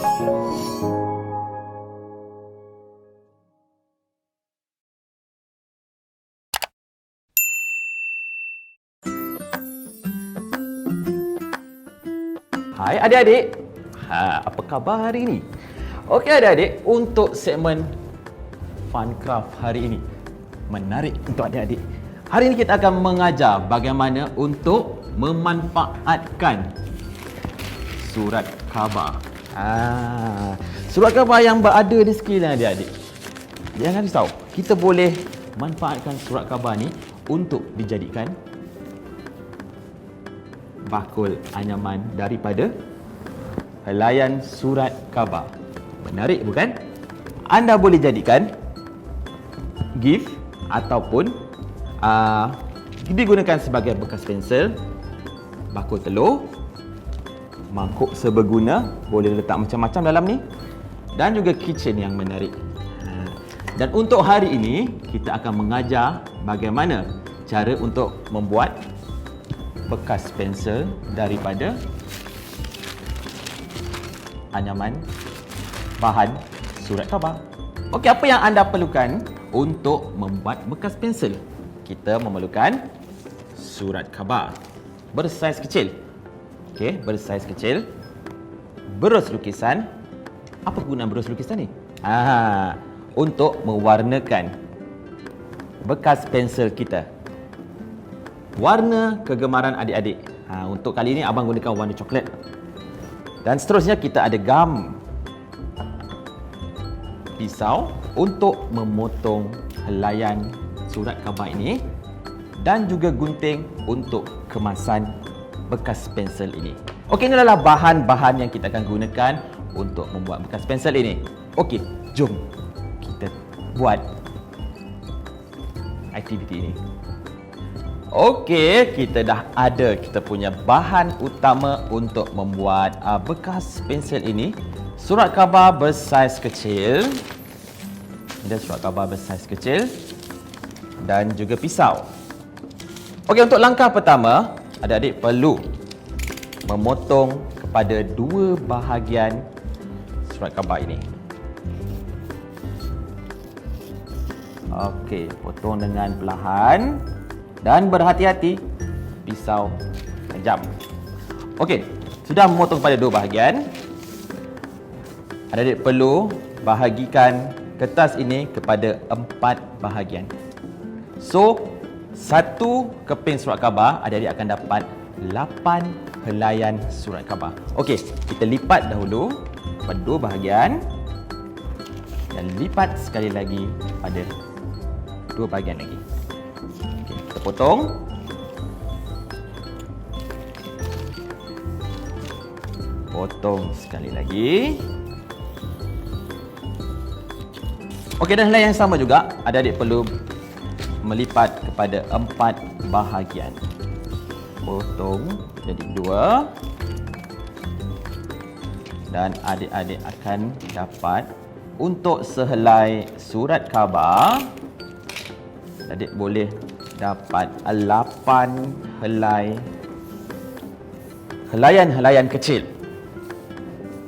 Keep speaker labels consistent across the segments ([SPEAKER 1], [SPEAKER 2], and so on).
[SPEAKER 1] Hai adik-adik. Apa khabar hari ini? Okey adik-adik, untuk segmen Funcraft hari ini menarik untuk adik-adik. Hari ini kita akan mengajar bagaimana untuk memanfaatkan surat khabar. Surat khabar yang berada di sekeliling adik-adik. Jangan risau, kita boleh manfaatkan surat khabar ni untuk dijadikan bakul anyaman daripada helaian surat khabar. Menarik bukan? Anda boleh jadikan gift ataupun digunakan sebagai bekas pensel, bakul telur, mangkuk seberguna, boleh letak macam-macam dalam ni, dan juga kitchen yang menarik. Dan untuk hari ini kita akan mengajar bagaimana cara untuk membuat bekas pensel daripada anyaman bahan surat khabar. Okey, apa yang anda perlukan untuk membuat bekas pensel? Kita memerlukan surat khabar bersaiz kecil. Okey, bersaiz kecil. Berus lukisan. Apa gunaan berus lukisan ni? Untuk mewarnakan bekas pensel kita. Warna kegemaran adik-adik. Untuk kali ini abang gunakan warna coklat. Dan seterusnya kita ada gam, pisau untuk memotong helaian surat khabar ini, dan juga gunting untuk kemasan bekas pensel ini. Okey, ini adalah bahan-bahan yang kita akan gunakan untuk membuat bekas pensel ini. Okey, jom kita buat aktiviti ini. Okey, kita dah ada kita punya bahan utama untuk membuat bekas pensel ini. Surat khabar bersaiz kecil. Ada surat khabar bersaiz kecil dan juga pisau. Okey, untuk langkah pertama, adik-adik perlu memotong kepada dua bahagian surat khabar ini. Okey, potong dengan perlahan. Dan berhati-hati, pisau tajam. Okey, sudah memotong pada dua bahagian. Adik-adik perlu bahagikan kertas ini kepada 4 bahagian. So, satu keping surat khabar, adik-adik akan dapat 8 helaian surat khabar. Okey, kita lipat dahulu pada dua bahagian dan lipat sekali lagi pada dua bahagian lagi. Potong. Potong sekali lagi. Okey, dan helai yang sama juga, adik-adik perlu melipat kepada 4 bahagian. Potong jadi 2. Dan adik-adik akan dapat untuk sehelai surat khabar, adik boleh dapat 8 helaian kecil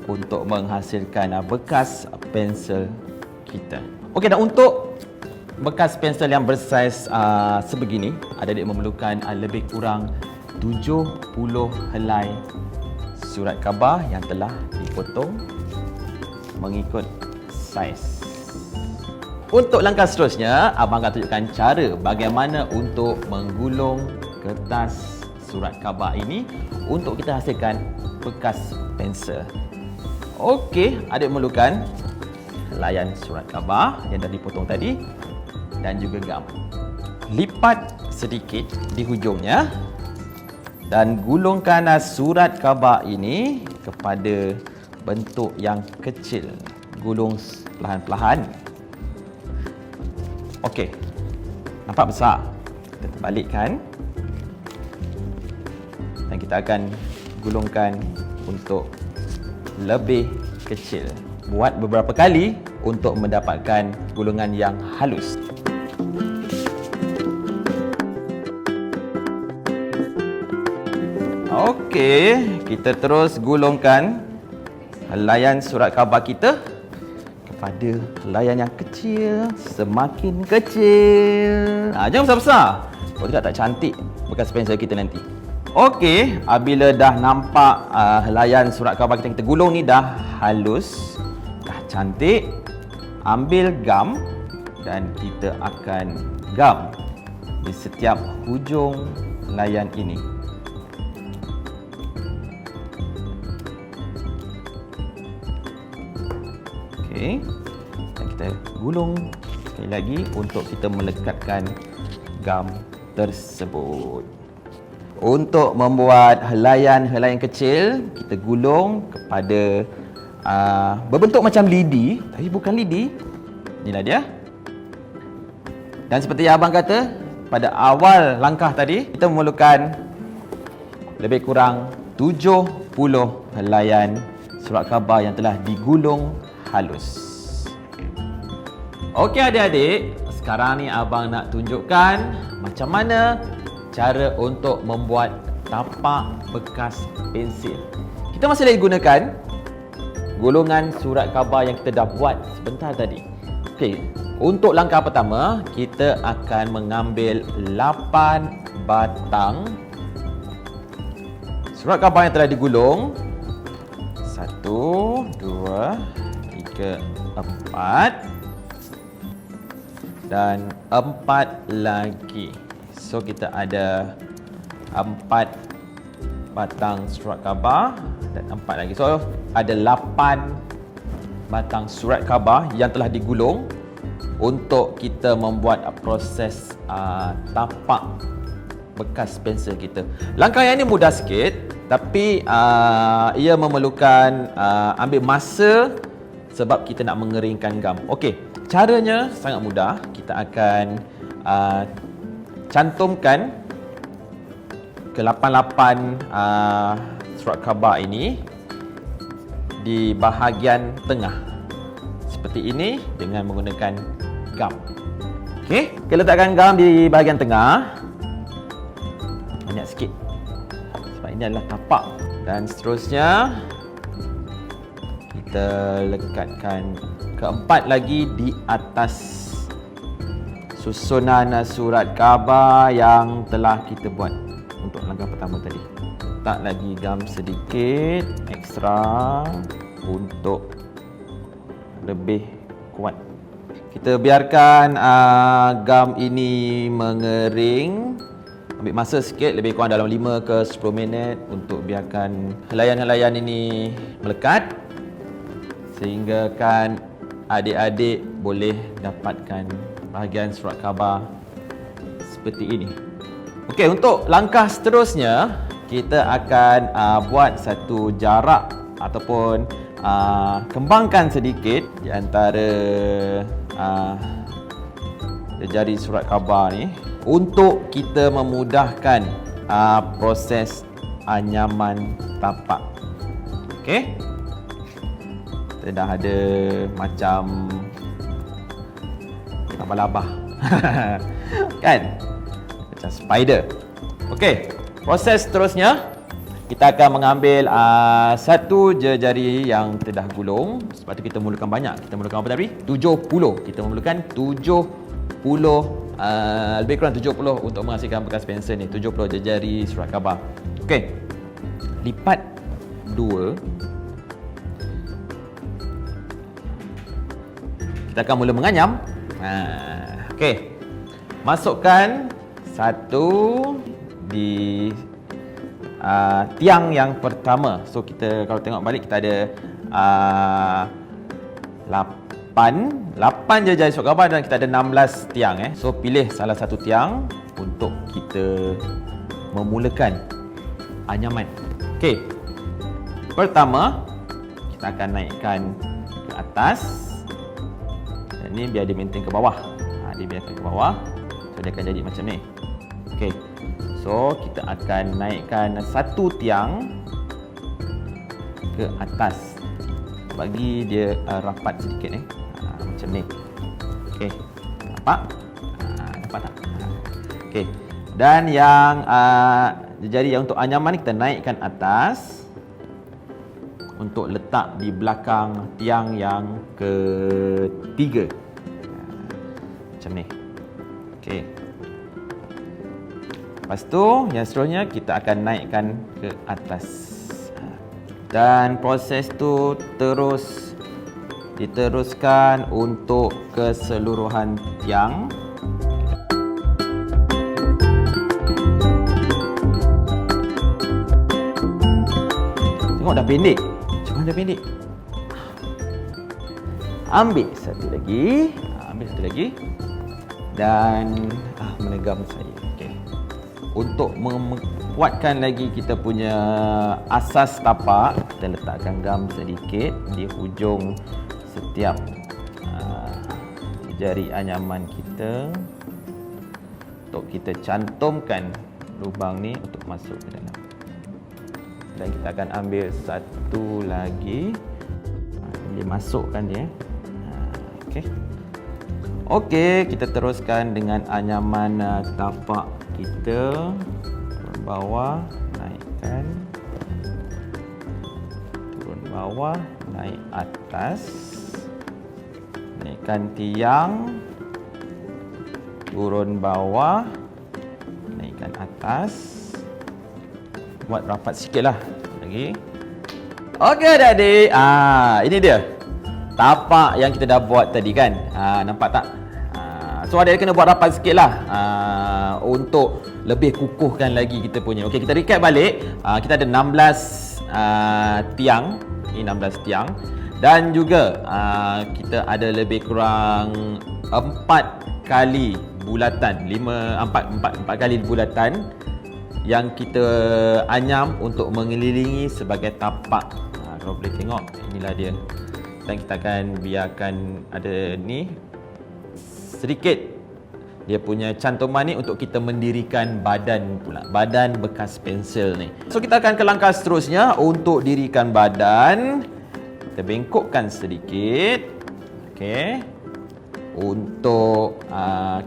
[SPEAKER 1] untuk menghasilkan bekas pensel kita. Okey, dan untuk bekas pensel yang bersaiz sebegini, adik-adik memerlukan lebih kurang 70 helai surat khabar yang telah dipotong mengikut saiz. Untuk langkah seterusnya, abang akan tunjukkan cara bagaimana untuk menggulung kertas surat khabar ini untuk kita hasilkan bekas pensel. Okey, adik memerlukan helaian surat khabar yang dah dipotong tadi dan juga gam. Lipat sedikit di hujungnya dan gulungkan surat khabar ini kepada bentuk yang kecil. Gulung perlahan-perlahan. Okey, nampak besar. Kita terbalikkan dan kita akan gulungkan untuk lebih kecil. Buat beberapa kali untuk mendapatkan gulungan yang halus. Okey, kita terus gulungkan helaian surat khabar kita kepada helaian yang kecil, semakin kecil. Jangan besar-besar. Kalau tidak tak cantik bekas pensel kita nanti. Okey, apabila dah nampak helaian surat khabar kita gulung ni dah halus, dah cantik, ambil gam dan kita akan gam di setiap hujung helaian ini. Okey, dan kita gulung sekali lagi untuk kita melekatkan gam tersebut. Untuk membuat helaian-helaian kecil, kita gulung kepada berbentuk macam lidi, tapi bukan lidi. Inilah dia. Dan seperti yang abang kata, pada awal langkah tadi, kita memerlukan lebih kurang 70 helaian surat khabar yang telah digulung halus. Okey adik-adik, sekarang ni abang nak tunjukkan macam mana cara untuk membuat tapak bekas pensil. Kita masih lagi gunakan gulungan surat khabar yang kita dah buat sebentar tadi. Okey, untuk langkah pertama, kita akan mengambil 8 batang surat khabar yang telah digulung. 1, 2, 3, 4 dan 4 lagi. So kita ada 4 batang surat khabar dan 4 lagi. So ada 8 batang surat khabar yang telah digulung untuk kita membuat proses tapak bekas pensel kita. Langkah yang ini mudah sikit, tapi ia memerlukan ambil masa sebab kita nak mengeringkan gam. Okey, caranya sangat mudah. Kita akan cantumkan ke-8 surat khabar ini di bahagian tengah seperti ini dengan menggunakan gam. Okey, kita letakkan gam di bahagian tengah. Banyak sikit sebab ini adalah tapak. Dan seterusnya kita lekatkan keempat lagi di atas susunan surat khabar yang telah kita buat untuk langkah pertama tadi. Letak lagi gam sedikit ekstra untuk lebih kuat. Kita biarkan gam ini mengering. Ambil masa sikit, lebih kurang dalam 5 ke 10 minit untuk biarkan helaian-helaian ini melekat, sehingga kan adik-adik boleh dapatkan bahagian surat khabar seperti ini. Okey, untuk langkah seterusnya kita akan buat satu jarak ataupun kembangkan sedikit di antara jari surat khabar ni untuk kita memudahkan proses anyaman tapak. Okey, kita dah ada macam laba-laba kan, macam spider. Okey, proses seterusnya kita akan mengambil satu jari yang telah gulung. Sebab tu kita memerlukan banyak. Kita memerlukan apa tadi? 70. Kita memerlukan 70 lebih kurang 70 untuk menghasilkan bekas pensel ni. 70 jari surat khabar. Okey, lipat 2. Kita akan mula menganyam. Okey, masukkan 1 di tiang yang pertama. So kita kalau tengok balik kita ada 8 je jari surat khabar dan kita ada 16 tiang. So pilih salah satu tiang untuk kita memulakan anyaman. Okey, pertama kita akan naikkan ke atas. Dan ni biar dia maintain ke bawah. Dia biarkan ke bawah. So dia akan jadi macam ni. Okey, so kita akan naikkan satu tiang ke atas. Bagi dia rapat sedikit macam ni. Okey, nampak? Nampak tak? Okey, dan yang jari yang untuk anyaman ni kita naikkan atas. untuk letak di belakang tiang yang ketiga. Macam ni. Okey. Lepas tu, yang seterusnya kita akan naikkan ke atas. Dan proses tu terus diteruskan untuk keseluruhan tiang. Tengok dah pendek. Cuma dah pendek. Ambil satu lagi. Dan menegam saya. Okey. Untuk kuatkan lagi kita punya asas tapak, kita letakkan gam sedikit di hujung setiap jari anyaman kita untuk kita cantumkan lubang ni untuk masuk ke dalam. Dan kita akan ambil satu lagi, boleh masukkan dia. Okey. Okey, kita teruskan dengan anyaman tapak kita. Turun bawah, naikkan. Turun bawah, naik atas. Naikkan tiang. Turun bawah, naikkan atas. Buat rapat sikitlah. Lagi. Okey adik-adik. Ini dia. Tapak yang kita dah buat tadi kan. Nampak tak? So adik kena buat rapat sikit lah untuk lebih kukuhkan lagi kita punya. Okey, kita recap balik. Kita ada 16 tiang. Ini 16 tiang. Dan juga kita ada lebih kurang 4 kali bulatan. 4 kali bulatan yang kita anyam untuk mengelilingi sebagai tapak. Kalau boleh tengok, inilah dia. Dan kita akan biarkan ada ni sedikit dia punya cantuman ni untuk kita mendirikan badan pula. Badan bekas pensel ni. So kita akan ke langkah seterusnya untuk dirikan badan. Kita bengkokkan sedikit. Okey. Untuk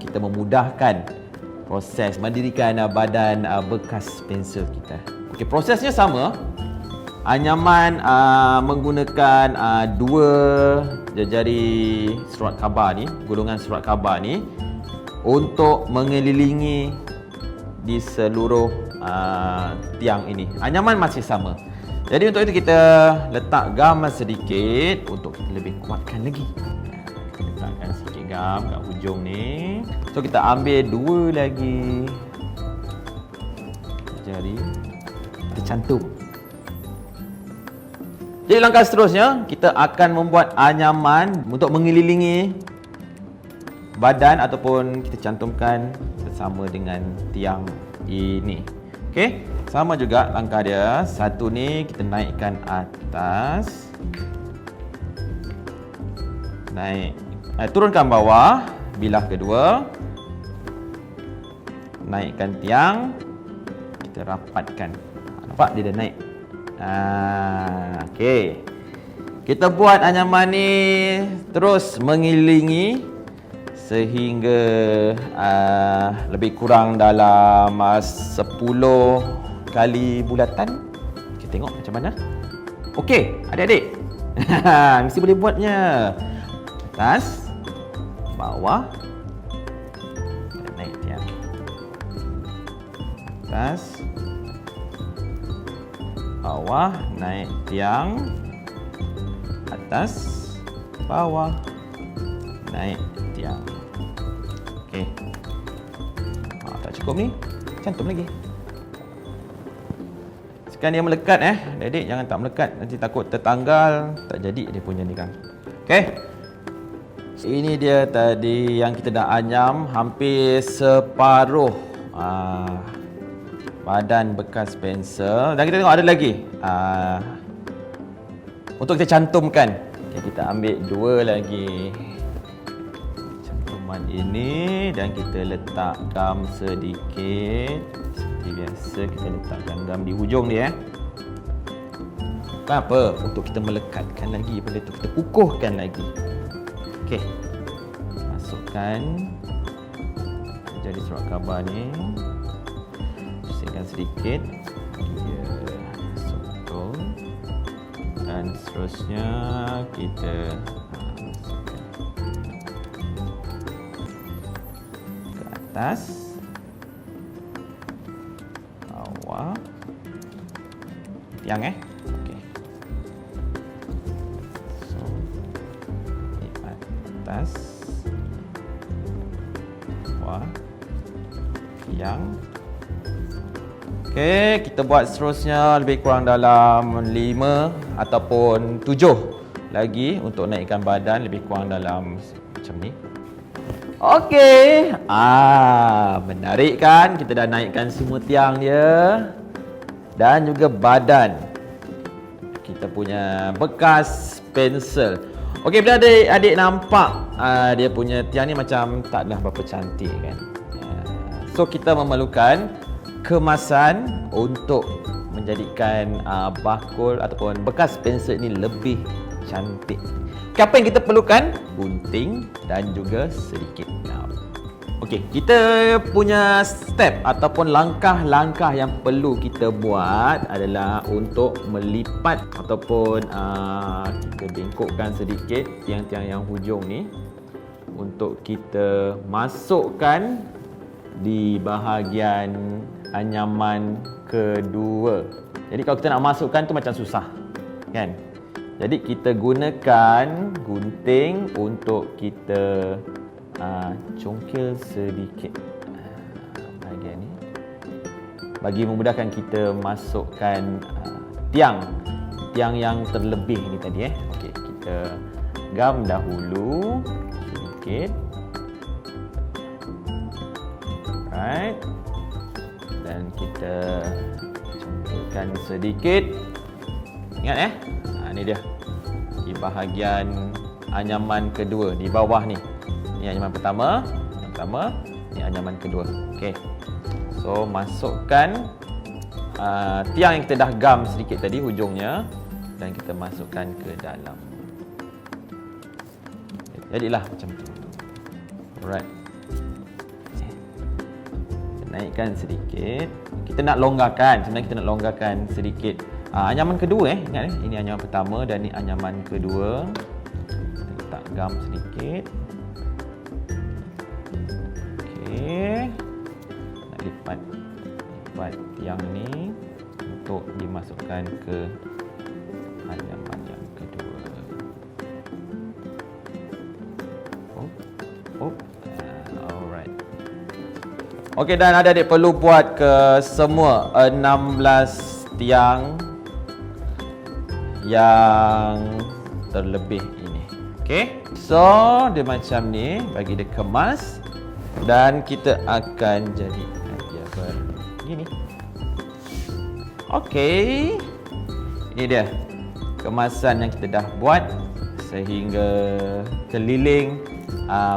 [SPEAKER 1] kita memudahkan proses mendirikan badan bekas pensel kita. Okey, prosesnya sama. Anyaman menggunakan 2 jari surat khabar ni, gulungan surat khabar ni untuk mengelilingi di seluruh tiang ini. Anyaman masih sama. Jadi untuk itu kita letak gam sedikit untuk kita lebih kuatkan lagi. Kita letakkan sikit gam kat hujung ni. So kita ambil 2 lagi jari, kita cantum. Jadi langkah seterusnya, kita akan membuat anyaman untuk mengelilingi badan ataupun kita cantumkan bersama dengan tiang ini. Okey, sama juga langkah dia. Satu ni kita naikkan atas. Turunkan bawah, bilah kedua. Naikkan tiang. Kita rapatkan. Nampak dia dah naik. Okey. Kita buat anyaman ni terus mengelilingi sehingga lebih kurang dalam 10 kali bulatan. Kita tengok macam mana. Okey, adik-adik. Mesti boleh buatnya. Atas, bawah. Kita naik tiang. Atas, bawah, naik tiang. Atas, bawah, naik tiang. Okey. Tak cukup ni, cantum lagi. Sekarang dia melekat adik-adik jangan tak melekat, nanti takut tertanggal, tak jadi dia punya ni kan. Okey. Ini dia tadi yang kita dah anyam hampir separuh badan bekas pensel. Dan kita tengok ada lagi untuk kita cantumkan. Okay, kita ambil 2 lagi cantuman ini dan kita letak gam sedikit. Seperti biasa kita letakkan gam di hujung dia. Kenapa? Untuk kita melekatkan lagi benda tu, kita kukuhkan lagi. Okey. Masukkan jadi surat khabar ni. Pusingkan sedikit. Ya, betul. Dan Seterusnya kita ke atas, bawah, tiang okey. So di atas, bawah, tiang. Okey, kita buat seterusnya lebih kurang dalam 5 ataupun 7 lagi untuk naikkan badan, lebih kurang dalam macam ni. Okey. Menarik kan? Kita dah naikkan semua tiang dia dan juga badan. Kita punya bekas pensel. Okey, bila adik nampak dia punya tiang ni macam taklah berapa cantik kan. So kita memerlukan kemasan untuk menjadikan bakul ataupun bekas pensel ini lebih cantik. Apa yang kita perlukan? Gunting dan juga sedikit gam. Okey, kita punya step ataupun langkah-langkah yang perlu kita buat adalah untuk melipat ataupun kita bengkokkan sedikit tiang-tiang yang hujung ni untuk kita masukkan di bahagian anyaman kedua. Jadi kalau kita nak masukkan tu macam susah, kan? Jadi kita gunakan gunting untuk kita congkel sedikit bahagian ni bagi memudahkan kita masukkan tiang yang terlebih ni tadi. Okey, kita gam dahulu sedikit. Right. Dan kita congkelkan sedikit. Ingat ni dia. Di bahagian anyaman kedua, di bawah ni. Ni anyaman pertama, ni anyaman kedua. Okey. So masukkan tiang yang kita dah gam sedikit tadi hujungnya dan kita masukkan ke dalam. Jadilah macam tu. Alright. Naikkan sedikit. Kita nak longgarkan. Sebenarnya kita nak longgarkan sedikit anyaman kedua. Ingat ini anyaman pertama dan ini anyaman kedua. Kita letak gam sedikit. Okey. Nak lipat tiang ni untuk dimasukkan ke anyaman yang kedua. Alright. Okey, dan adik-adik perlu buat ke semua 16 tiang yang terlebih ini. Okey. So, dia macam ni, bagi dia kemas dan kita akan jadikan dia begini. Okey. Ini dia kemasan yang kita dah buat sehingga keliling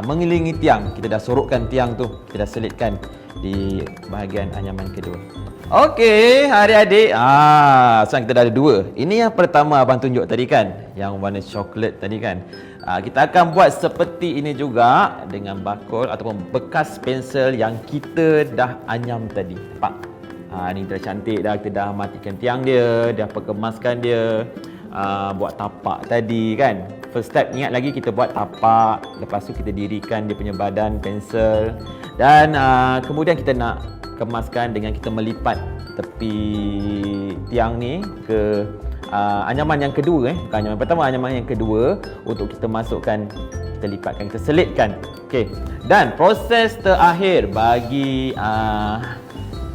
[SPEAKER 1] mengelilingi tiang. Kita dah sorokkan tiang tu, kita dah selitkan di bahagian anyaman kedua. Okey, adik-adik. Sekarang kita dah ada dua. Ini yang pertama abang tunjuk tadi kan, yang warna coklat tadi kan. Kita akan buat seperti ini juga dengan bakul ataupun bekas pensel yang kita dah anyam tadi. Nampak? Ni dah cantik dah. Kita dah matikan tiang dia, dah perkemaskan dia. Buat tapak tadi kan. First step, ingat lagi kita buat tapak. Lepas tu kita dirikan dia punya badan pensel. Dan kemudian kita nak kemaskan dengan kita melipat tepi tiang ni ke anyaman yang kedua. Bukan anyaman pertama, anyaman yang kedua. Untuk kita masukkan, kita lipatkan, kita selitkan. Okey. Dan proses terakhir bagi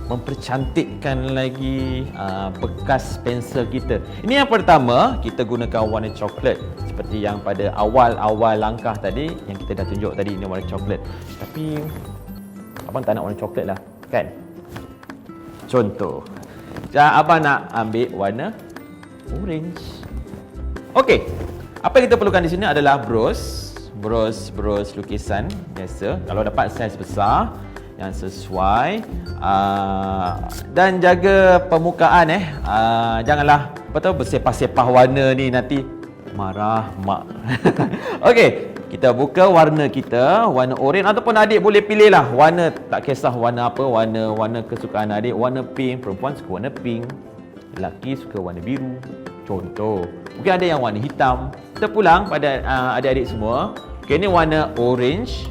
[SPEAKER 1] mempercantikkan lagi bekas pensel kita. Ini yang pertama, kita gunakan warna coklat seperti yang pada awal-awal langkah tadi yang kita dah tunjuk tadi, ini warna coklat. Tapi abang tak nak warna coklat lah, kan? Contoh, abang nak ambil warna orange. Okey. Apa yang kita perlukan di sini adalah brush lukisan biasa. Kalau dapat saiz besar yang sesuai, dan jaga permukaan janganlah bersepah-sepah warna ni, nanti marah mak. Okey, kita buka warna kita, warna oranye, ataupun adik boleh pilih lah warna, tak kisah warna apa, warna kesukaan adik. Warna pink, perempuan suka warna pink, lelaki suka warna biru, contoh. Mungkin ada yang warna hitam. Kita pulang pada adik-adik semua. Okey, ni warna orange.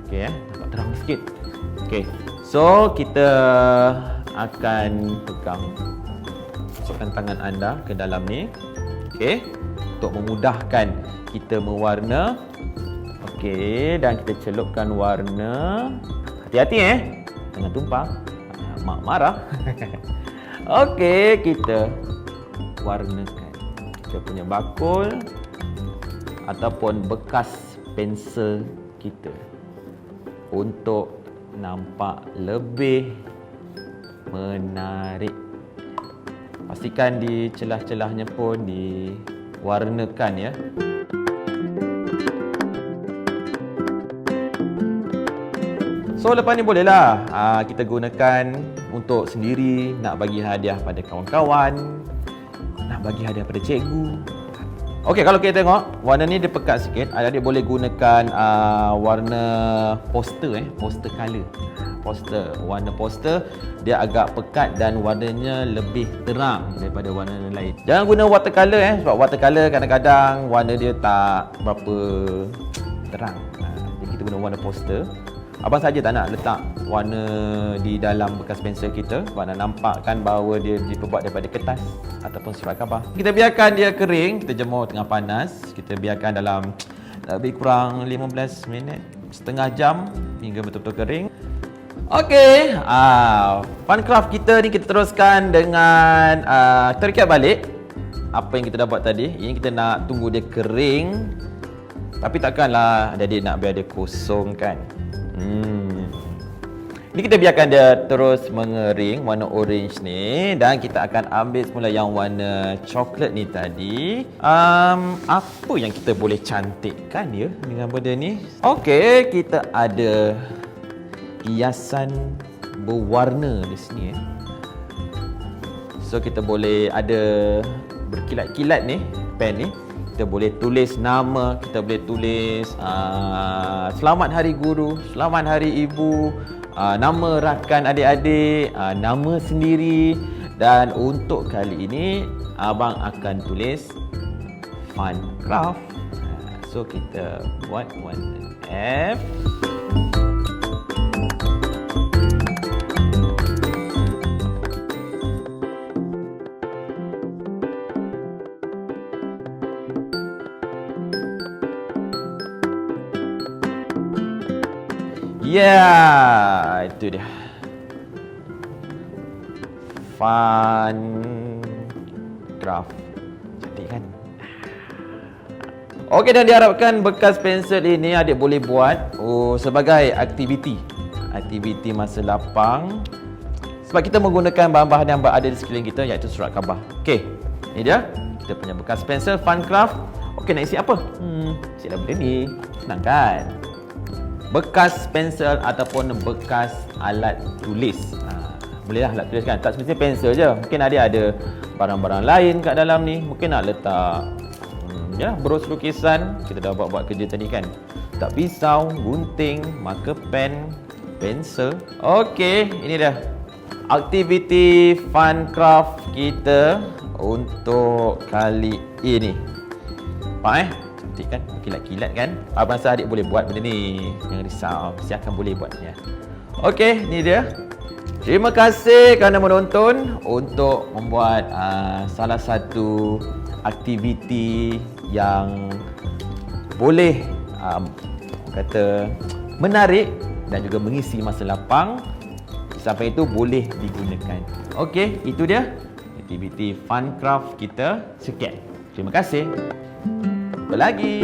[SPEAKER 1] Okey, nampak terang sikit. Okey. So, kita akan pegang, masukkan tangan anda ke dalam ni. Okey. Untuk memudahkan kita mewarna. Okey, dan kita celupkan warna. Hati-hati jangan tumpah. Mak marah. Okey, kita warnakan kita punya bakul ataupun bekas pensel kita untuk nampak lebih menarik. Pastikan di celah-celahnya pun diwarnakan ya. So lepas ni bolehlah kita gunakan untuk sendiri, nak bagi hadiah pada kawan-kawan, nak bagi hadiah pada cikgu. Okey, kalau kita tengok warna ni dia pekat sikit. Adik-adik boleh gunakan warna poster poster color. Warna poster dia agak pekat dan warnanya lebih terang daripada warna lain. Jangan guna watercolor sebab watercolor kadang-kadang warna dia tak berapa terang. Jadi kita guna warna poster. Abang saja tak nak letak warna di dalam bekas pensel kita sebab nak nampakkan bahawa dia diperbuat daripada kertas ataupun surat khabar. Kita biarkan dia kering, kita jemur tengah panas. Kita biarkan dalam lebih kurang 15 minit, setengah jam hingga betul-betul kering. Okey, Funcraft kita ni kita teruskan dengan kita recap balik apa yang kita dah buat tadi. Ini kita nak tunggu dia kering. Tapi takkanlah adik-adik nak biar dia kosong kan. Ini kita biarkan dia terus mengering warna orange ni dan kita akan ambil semula yang warna coklat ni tadi. Apa yang kita boleh cantikkan dia dengan benda ni? Okey, kita ada hiasan berwarna di sini So kita boleh ada berkilat-kilat ni pen ni. Kita boleh tulis nama, kita boleh tulis selamat hari guru, selamat hari ibu, nama rakan adik-adik, nama sendiri. Dan untuk kali ini abang akan tulis Funcraft. So kita buat warna F. Ya, itu dia. Funcraft. Cantik kan? Okey, dan diharapkan bekas pensel ini adik boleh buat sebagai aktiviti masa lapang. Sebab kita menggunakan bahan-bahan yang berada di sekeliling kita, iaitu surat khabar. Okey, ini dia. Kita punya bekas pensel Funcraft. Okey, nak isi apa? Isi dalam benda ni. Senang kan? Bekas pensel ataupun bekas alat tulis. Bolehlah alat tulis kan. Tak semestinya pensel je. Mungkin ada barang-barang lain kat dalam ni. Mungkin nak letak bros lukisan. Kita dah buat kerja tadi kan. Tak pisau, gunting, marker pen, pensel. Okey, ini dah aktiviti Funcraft kita untuk kali ini. Faham cantik kan? Kilat-kilat kan? Abang rasa adik boleh buat benda ni. Jangan risau, mesti akan boleh buatnya. Okey, ni dia. Terima kasih kerana menonton untuk membuat salah satu aktiviti yang boleh kata menarik dan juga mengisi masa lapang. Sampai itu boleh digunakan. Okey, itu dia aktiviti Funcraft kita. Sekian. Terima kasih. Jumpa lagi.